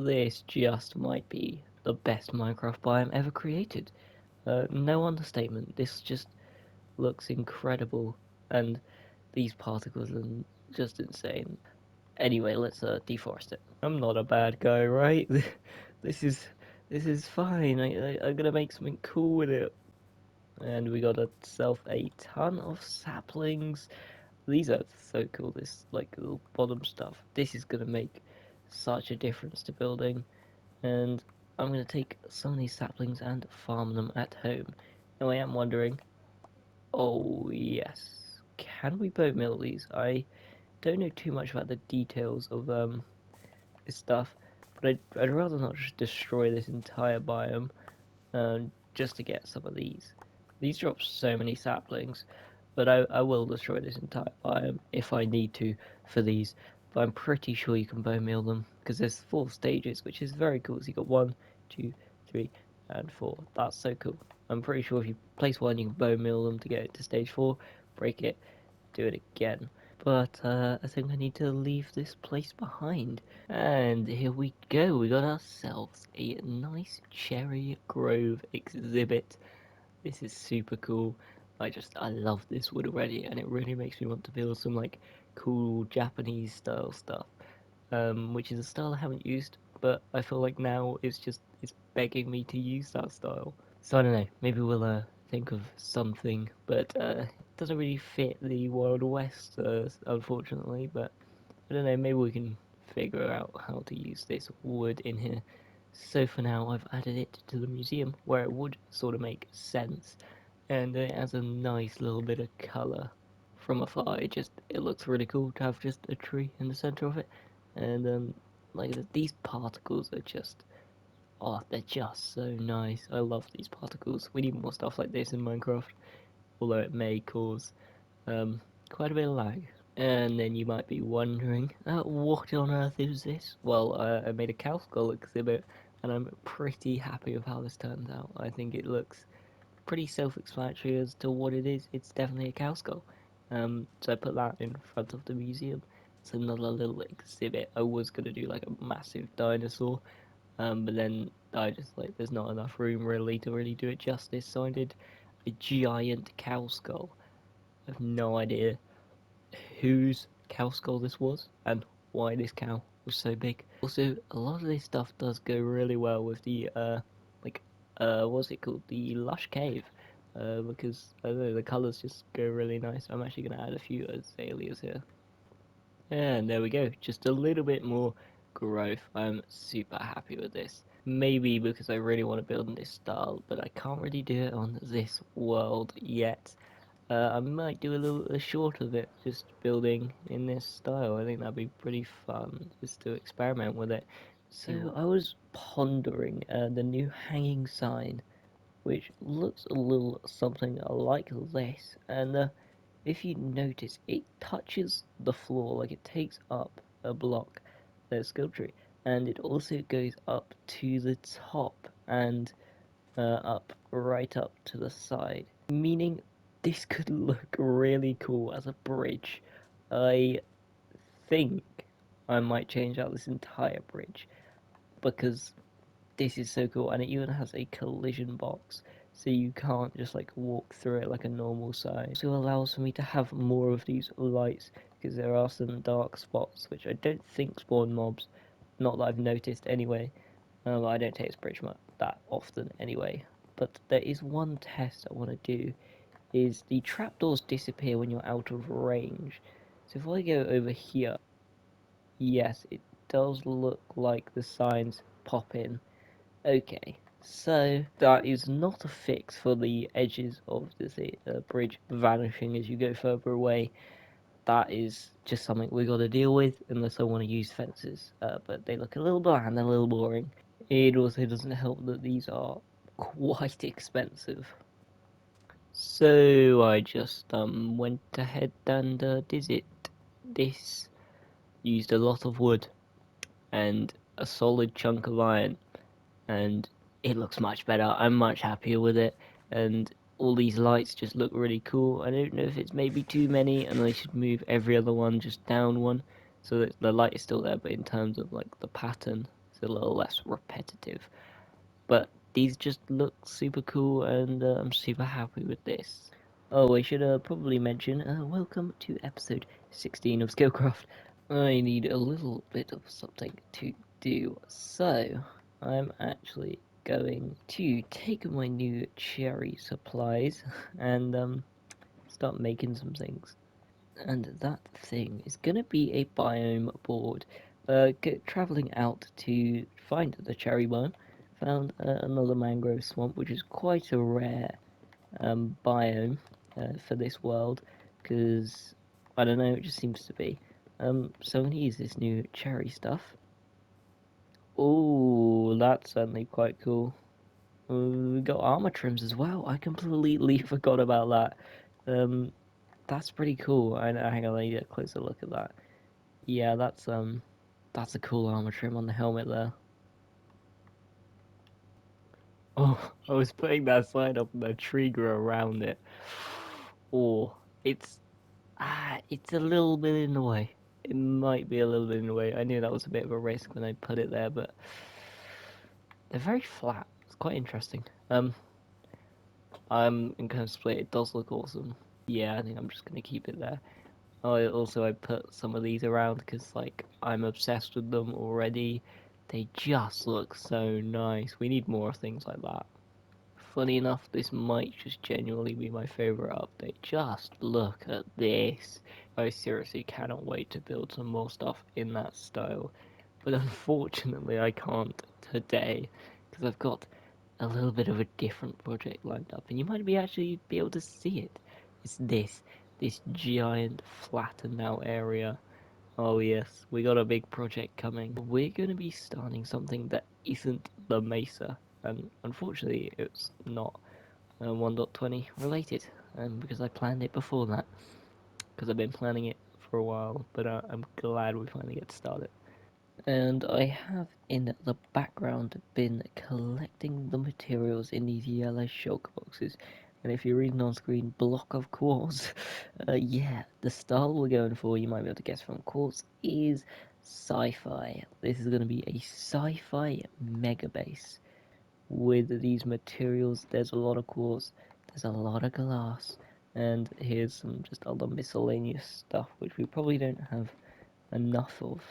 this just might be the best Minecraft biome ever created. No understatement, this just looks incredible, and these particles are just insane. Anyway, let's deforest it. I'm not a bad guy, right? this is this is fine. I'm gonna make something cool with it. And we got ourselves a ton of saplings. These are so cool. This like little bottom stuff. This is gonna make such a difference to building. And I'm gonna take some of these saplings and farm them at home. Now I am wondering. Oh yes, can we bone mill these? I don't know too much about the details of this stuff, but I'd rather not just destroy this entire biome just to get some of these. These drop so many saplings, but I will destroy this entire biome if I need to for these. But I'm pretty sure you can bone meal them because there's 4 stages, which is very cool. So you got 1, 2, 3, and 4. That's so cool. I'm pretty sure if you place one, you can bone meal them to get it to stage 4, break it, do it again. But I think I need to leave this place behind. And here we go, we got ourselves a nice cherry grove exhibit. This is super cool. I love this wood already, and it really makes me want to build some like cool Japanese style stuff, which is a style I haven't used, but I feel like now it's begging me to use that style. So I don't know, maybe we'll think of something, but it doesn't really fit the Wild West, unfortunately. But I don't know, maybe we can figure out how to use this wood in here. So for now, I've added it to the museum where it would sort of make sense, and it has a nice little bit of colour from afar. It looks really cool to have just a tree in the centre of it, and like these particles are just they're just so nice. I love these particles. We need more stuff like this in Minecraft, although it may cause um, quite a bit of lag. And then you might be wondering, what on earth is this? Well, I made a cow skull exhibit, and I'm pretty happy with how this turns out. I think it looks pretty self-explanatory as to what it is. It's definitely a cow skull. So I put that in front of the museum. It's another little exhibit. I was gonna do like a massive dinosaur, but then I just like there's not enough room really to really do it justice, so I did a giant cow skull. I have no idea whose cow skull this was and why this cow was so big. Also, a lot of this stuff does go really well with the like what's it called? The lush cave. Because I don't know, the colours just go really nice. I'm actually gonna add a few azaleas here. And there we go, just a little bit more growth. I'm super happy with this. Maybe because I really want to build in this style, but I can't really do it on this world yet. I might do a short of it, just building in this style. I think that'd be pretty fun, just to experiment with it. So I was pondering the new hanging sign, which looks a little something like this, and if you notice, it touches the floor, like it takes up a block, the sculpture, and it also goes up to the top and right up to the side, meaning this could look really cool as a bridge. I think I might change out this entire bridge because this is so cool, and it even has a collision box, so you can't just like walk through it like a normal side. It also allows for me to have more of these lights because there are some dark spots which I don't think spawn mobs, not that I've noticed anyway. I don't take this bridge that often anyway, but there is one test I want to do, is the trapdoors disappear when you're out of range. So if I go over here, yes, it does look like the signs pop in. Okay, so that is not a fix for the edges of the bridge vanishing as you go further away. That is just something we got to deal with unless I want to use fences. But they look a little bland and a little boring. It also doesn't help that these are quite expensive. So I just went ahead and did it. This used a lot of wood and a solid chunk of iron, and it looks much better. I'm much happier with it, and all these lights just look really cool. I don't know if it's maybe too many and I should move every other one just down one so that the light is still there, but in terms of like the pattern. a little less repetitive. But these just look super cool, and I'm super happy with this. Oh, I should probably mention, welcome to episode 16 of Skillcraft. I need a little bit of something to do, so I'm actually going to take my new cherry supplies and start making some things. And that thing is gonna be a biome board. Traveling out to find the cherry biome, found another mangrove swamp, which is quite a rare biome for this world, because I don't know, it just seems to be. So I'm gonna use this new cherry stuff. Oh, that's certainly quite cool. We got armor trims as well. I completely forgot about that. That's pretty cool. Hang on, let me get a closer look at that. Yeah, that's a cool armor trim on the helmet there. Oh, I was putting that sign up and the tree grew around it. Oh, it's a little bit in the way. It might be a little bit in the way. I knew that was a bit of a risk when I put it there, but they're very flat. It's quite interesting. I'm in kind of split. It does look awesome. Yeah, I think I'm just gonna keep it there. I put some of these around because like I'm obsessed with them already. They just look so nice. We need more things like that. Funny enough, this might just genuinely be my favorite update. Just look at this. I seriously cannot wait to build some more stuff in that style. But unfortunately, I can't today because I've got a little bit of a different project lined up, and you might be able to see it. It's this giant flattened out area. Oh yes, we got a big project coming. We're gonna be starting something that isn't the Mesa, and unfortunately, it's not 1.20 related, because I planned it before that, because I've been planning it for a while. But I'm glad we finally get started. And I have in the background been collecting the materials in these yellow shulker boxes. And if you're reading on screen, block of quartz. Yeah, the style we're going for, you might be able to guess from quartz, is sci-fi. This is going to be a sci-fi mega base. With these materials, there's a lot of quartz, there's a lot of glass, and here's some just other miscellaneous stuff which we probably don't have enough of.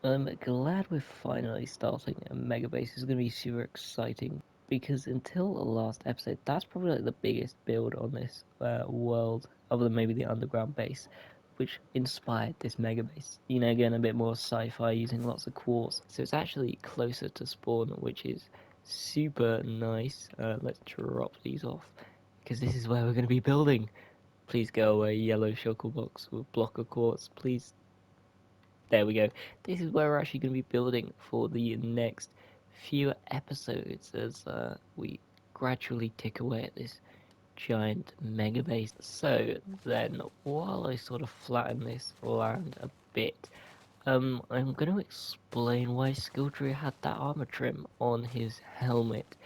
I'm glad we're finally starting a mega base. It's going to be super exciting because until the last episode, that's probably like the biggest build on this world, other than maybe the underground base, which inspired this mega base. You know, again, a bit more sci-fi using lots of quartz. So it's actually closer to spawn, which is super nice. Let's drop these off because this is where we're going to be building. Please go away, yellow shulker box with block of quartz. Please. There we go. This is where we're actually going to be building for the next few episodes as we gradually tick away at this giant mega base. So then, while I sort of flatten this land a bit, I'm going to explain why Skillcraft had that armor trim on his helmet,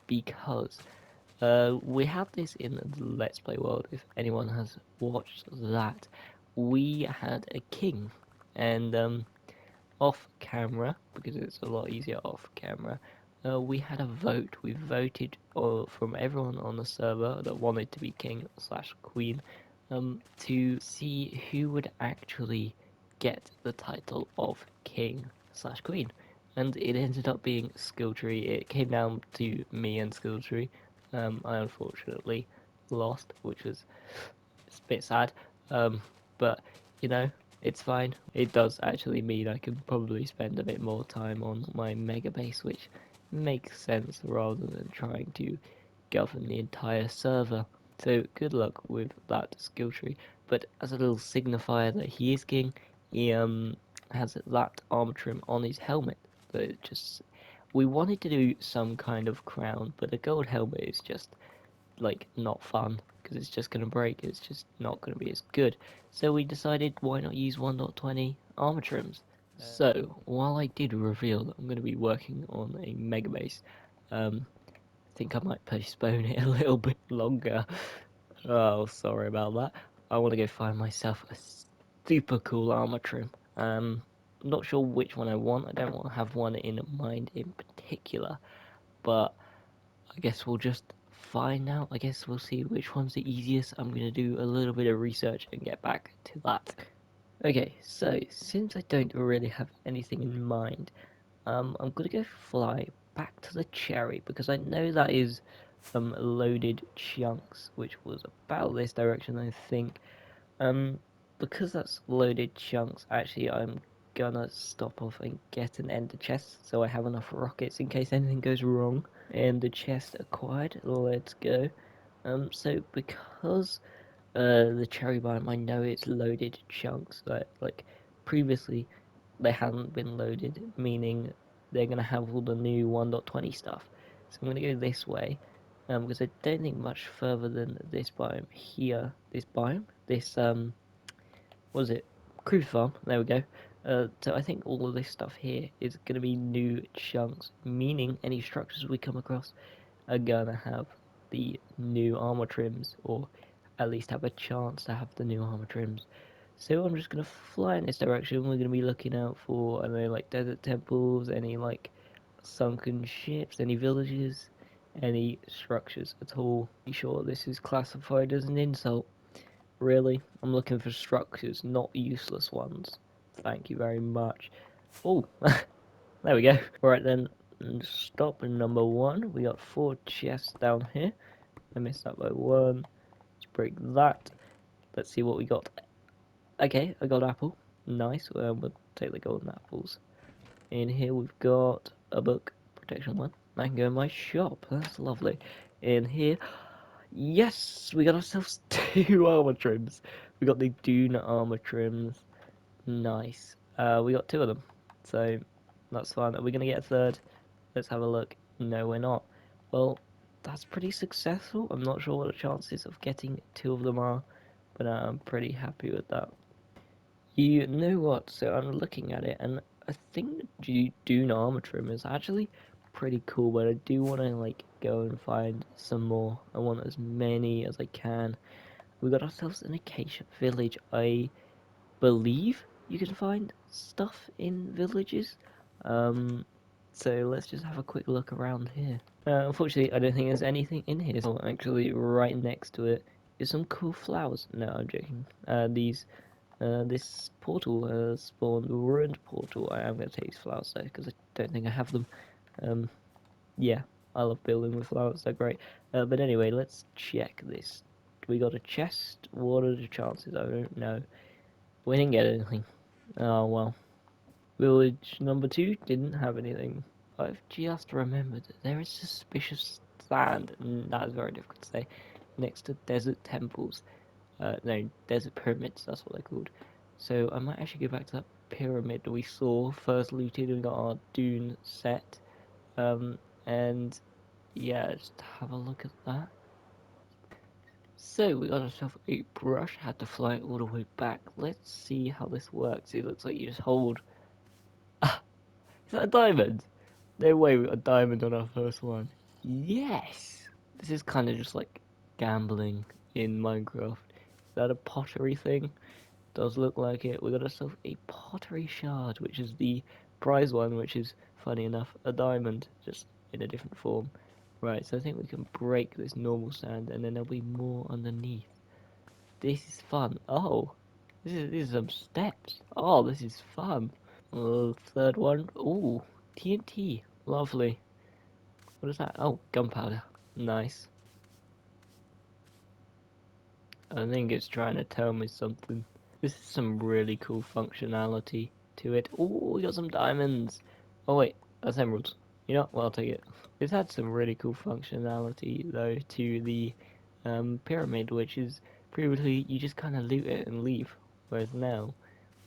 because we have this in the Let's Play world. If anyone has watched that, we had a king, and off camera, because it's a lot easier off camera, we had a vote. We voted from everyone on the server that wanted to be king slash queen, to see who would actually get the title of king slash queen. And it ended up being Skilltree. It came down to me and Skilltree. I unfortunately lost, which was it's a bit sad. But you know, it's fine. It does actually mean I can probably spend a bit more time on my mega base, which makes sense rather than trying to govern the entire server. So good luck with that skill tree. But as a little signifier that he is king, he has that armor trim on his helmet. So it just we wanted to do some kind of crown, but a gold helmet is just like not fun because it's just gonna break. It's just not gonna be as good. So we decided why not use 1.20 armor trims. So while I did reveal that I'm gonna be working on a mega base, I think I might postpone it a little bit longer. Oh, sorry about that. I want to go find myself a super cool armor trim. I'm not sure which one I want. I don't want to have one in mind in particular, but I guess we'll just find out. I guess we'll see which one's the easiest. I'm going to do a little bit of research and get back to that. Okay, so since I don't really have anything in mind, I'm going to go fly back to the cherry because I know that is loaded chunks, which was about this direction, I think. Um, because that's loaded chunks, actually, I'm gonna stop off and get an ender chest so I have enough rockets in case anything goes wrong. And the chest acquired, let's go. So because the cherry biome, I know it's loaded chunks, like previously they hadn't been loaded, meaning they're gonna have all the new 1.20 stuff. So I'm gonna go this way, because I don't think much further than this biome here, this what is it? Creeper farm. There we go. So I think all of this stuff here is going to be new chunks, meaning any structures we come across are going to have the new armor trims, or at least have a chance to have the new armor trims. So I'm just going to fly in this direction. We're going to be looking out for, I don't know, like desert temples, any like sunken ships, any villages, any structures at all. Be sure this is classified as an insult. Really? I'm looking for structures, not useless ones. Thank you very much. Oh, there we go. Right then, stop number one. We got 4 chests down here. I missed that by 1. Let's break that. Let's see what we got. Okay, I got apple. Nice. We'll take the golden apples. In here we've got a book, protection 1. I can go in my shop. That's lovely. In here, yes, we got ourselves 2 armor trims. We got the Dune armor trims. Nice. We got 2 of them, so that's fine. Are we gonna get a third? Let's have a look. No, we're not. Well, that's pretty successful. I'm not sure what the chances of getting 2 of them are, but I'm pretty happy with that. You know what? So I'm looking at it, and I think the Dune armor trim is actually pretty cool, but I do want to like go and find some more. I want as many as I can. We got ourselves an acacia village. I believe you can find stuff in villages. Um, so let's just have a quick look around here. Unfortunately, I don't think there's anything in here. So actually, right next to it is some cool flowers. No, I'm joking. This portal has spawned a ruined portal. I am going to take these flowers though, because I don't think I have them. Um, yeah, I love building with flowers, they're great. But anyway, let's check this. We got a chest. What are the chances? I don't know. We didn't get anything. Oh well. Village number 2 didn't have anything. I've just remembered that there is suspicious sand, and that is very difficult to say, next to desert temples. No, desert pyramids, that's what they're called. So I might actually go back to that pyramid we saw first looted and got our dune set. And yeah, just have a look at that. So we got ourselves a brush, had to fly it all the way back. Let's see how this works. It looks like you just hold. Ah, is that a diamond? No way we got a diamond on our first one. Yes! This is kind of just like gambling in Minecraft. Is that a pottery thing? Does look like it. We got ourselves a pottery shard, which is the prize one, which is, funny enough, a diamond, just in a different form. Right, so I think we can break this normal sand, and then there'll be more underneath. This is fun. Oh, this is some steps. Oh, this is fun. Third one. Ooh, TNT. Lovely. What is that? Oh, gunpowder. Nice. I think it's trying to tell me something. This is some really cool functionality to it. Oh, we got some diamonds. Oh wait, that's emeralds. You know, well, I'll take it. It's had some really cool functionality though to the pyramid, which is previously you just kind of loot it and leave, whereas now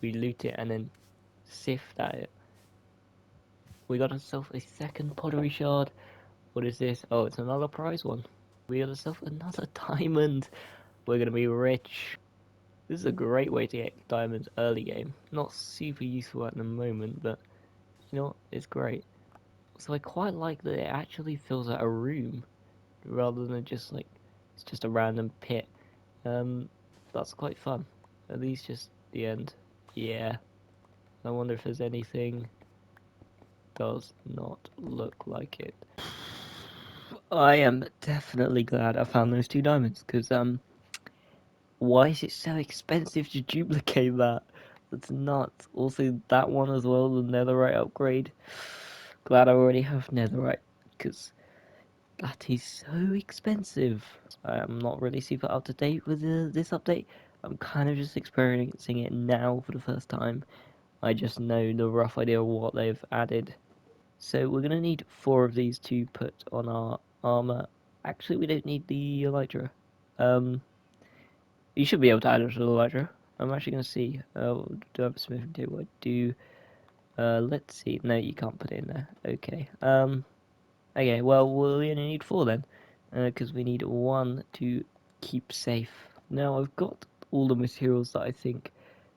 we loot it and then sift at it. We got ourselves a second pottery shard. What is this? Oh, it's another prize one. We got ourselves another diamond. We're gonna be rich. This is a great way to get diamonds early game. Not super useful at the moment, but you know what? It's great. So I quite like that it actually fills out a room rather than just like it's just a random pit. Um, that's quite fun. Are these just the end? Yeah. I wonder if there's anything. Does not look like it. I am definitely glad I found those 2 diamonds, because why is it so expensive to duplicate that? That's nuts. Also, that one as well, the netherite upgrade. Glad I already have netherite, because that is so expensive. I am not really super up to date with this update. I'm kind of just experiencing it now for the first time. I just know the rough idea of what they've added. So we're going to need 4 of these to put on our armor. Actually, we don't need the elytra. Um, you should be able to add it to the elytra. I'm actually going to see. Do I have a smithing table? I do. Let's see. No, you can't put it in there. Okay. Okay, well, we only need 4 then. Because we need 1 to keep safe. Now, I've got all the materials that I think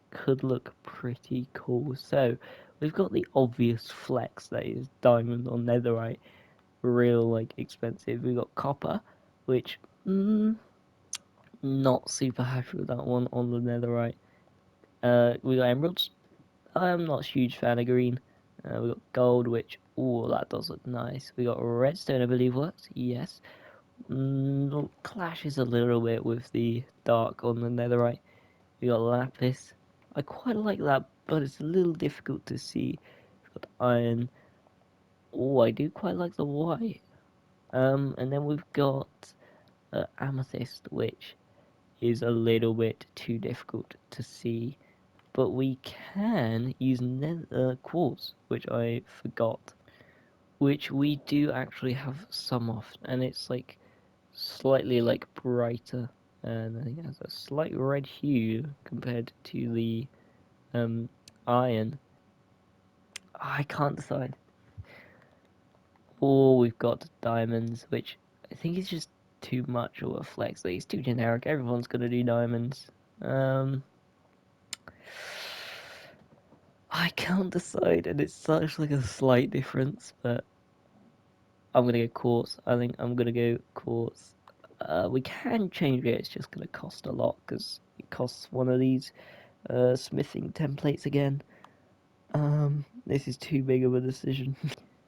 could look pretty cool. So, we've got the obvious flex, that is diamond or netherite. Real, like, expensive. We've got copper, which, not super happy with that one on the netherite. We got emeralds. I'm not a huge fan of green. We got gold, which, oh, that does look nice. We got redstone, I believe works. Yes. Clashes a little bit with the dark on the netherite. We got lapis. I quite like that, but it's a little difficult to see. We've got iron. Oh, I do quite like the white. And then we've got amethyst, which is a little bit too difficult to see. But we can use quartz, which I forgot. Which we do actually have some of, and it's like slightly like brighter, and I think it has a slight red hue compared to the um, iron. I can't decide. Or we've got diamonds, which I think is just too much of a flex. Like, it's too generic. Everyone's gonna do diamonds. Um, I can't decide, and it's such like a slight difference, but I'm gonna go quartz. I think I'm gonna go quartz. We can change it. It's just gonna cost a lot because it costs one of these smithing templates again. This is too big of a decision.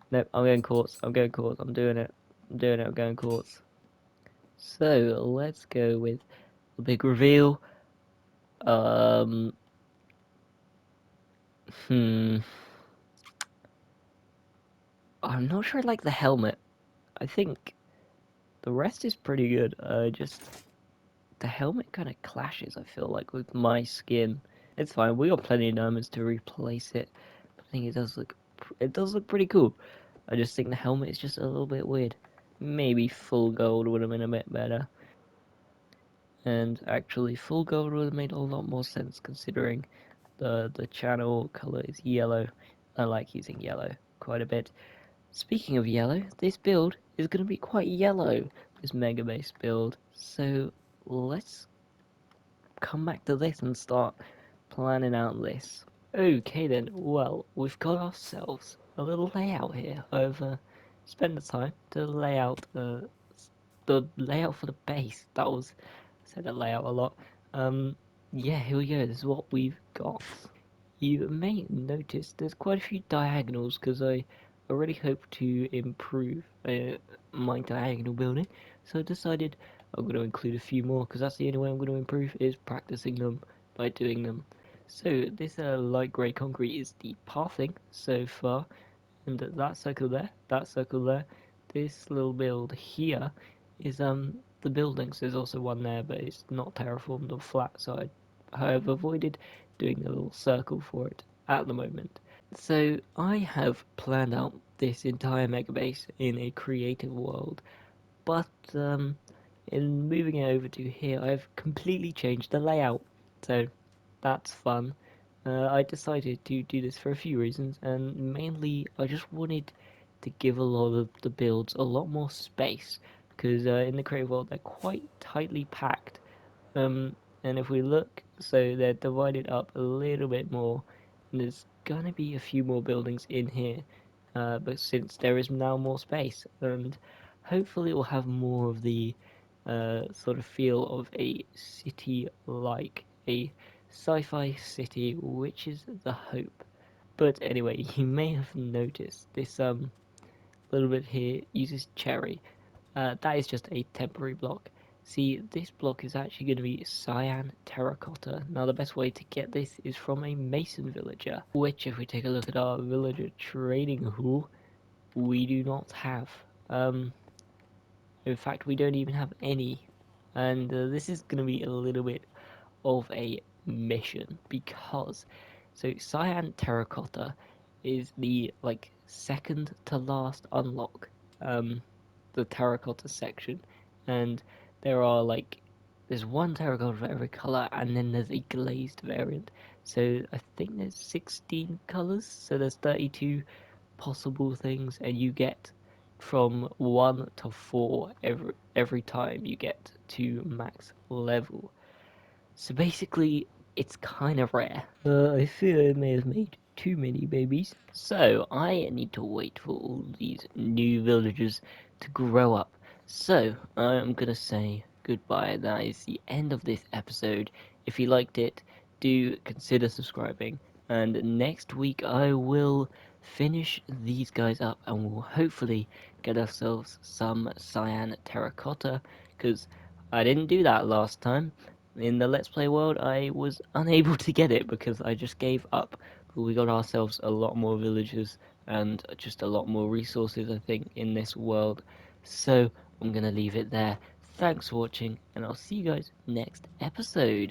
No, I'm going quartz. I'm going quartz. I'm doing it. I'm doing it. I'm going quartz. So let's go with the big reveal. Um, hmm. I'm not sure I like the helmet. I think the rest is pretty good. Just the helmet kind of clashes, I feel like, with my skin. It's fine. We got plenty of diamonds to replace it. But I think it does look pretty cool. I just think the helmet is just a little bit weird. Maybe full gold would have been a bit better. And actually, full gold would have made a lot more sense considering the channel color is yellow. I like using yellow quite a bit. Speaking of yellow, this build is going to be quite yellow. This mega base build. So let's come back to this and start planning out this. Okay then, well, we've got ourselves a little layout here. I've spent the time to lay out the layout for the base. That was, I said a layout a lot. Um, yeah, here we go. This is what we've got. You may notice there's quite a few diagonals because I already hope to improve my diagonal building. So I decided I'm going to include a few more because that's the only way I'm going to improve is practicing them by doing them. So this light grey concrete is the pathing so far, and that circle there, this little build here is the buildings. There's also one there, but it's not terraformed or flat, so I have avoided doing a little circle for it at the moment. So I have planned out this entire mega base in a creative world, but in moving it over to here, I've completely changed the layout. So that's fun. I decided to do this for a few reasons, and mainly I just wanted to give a lot of the builds a lot more space, because in the creative world they're quite tightly packed. And if we look, so they're divided up a little bit more, and there's gonna be a few more buildings in here, but since there is now more space, and hopefully it will have more of the sort of feel of a city, like a sci-fi city, which is the hope. But anyway, you may have noticed this little bit here uses cherry. That is just a temporary block. See, this block is actually going to be cyan terracotta. Now, the best way to get this is from a mason villager, which, if we take a look at our villager trading hall, we do not have. In fact, we don't even have any. And this is going to be a little bit of a mission because cyan terracotta is the second to last unlock, the terracotta section, and there are there's one terracotta for every color, and then there's a glazed variant. So I think there's 16 colors, so there's 32 possible things, and you get from 1 to 4 every time you get to max level. So basically, it's kind of rare. I fear I may have made too many babies. So I need to wait for all these new villagers to grow up. So I'm gonna say goodbye. That is the end of this episode. If you liked it, do consider subscribing. And next week I will finish these guys up and we'll hopefully get ourselves some cyan terracotta, because I didn't do that last time. In the Let's Play world, I was unable to get it because I just gave up. But we got ourselves a lot more villagers and just a lot more resources, I think, in this world. So I'm going to leave it there. Thanks for watching, and I'll see you guys next episode.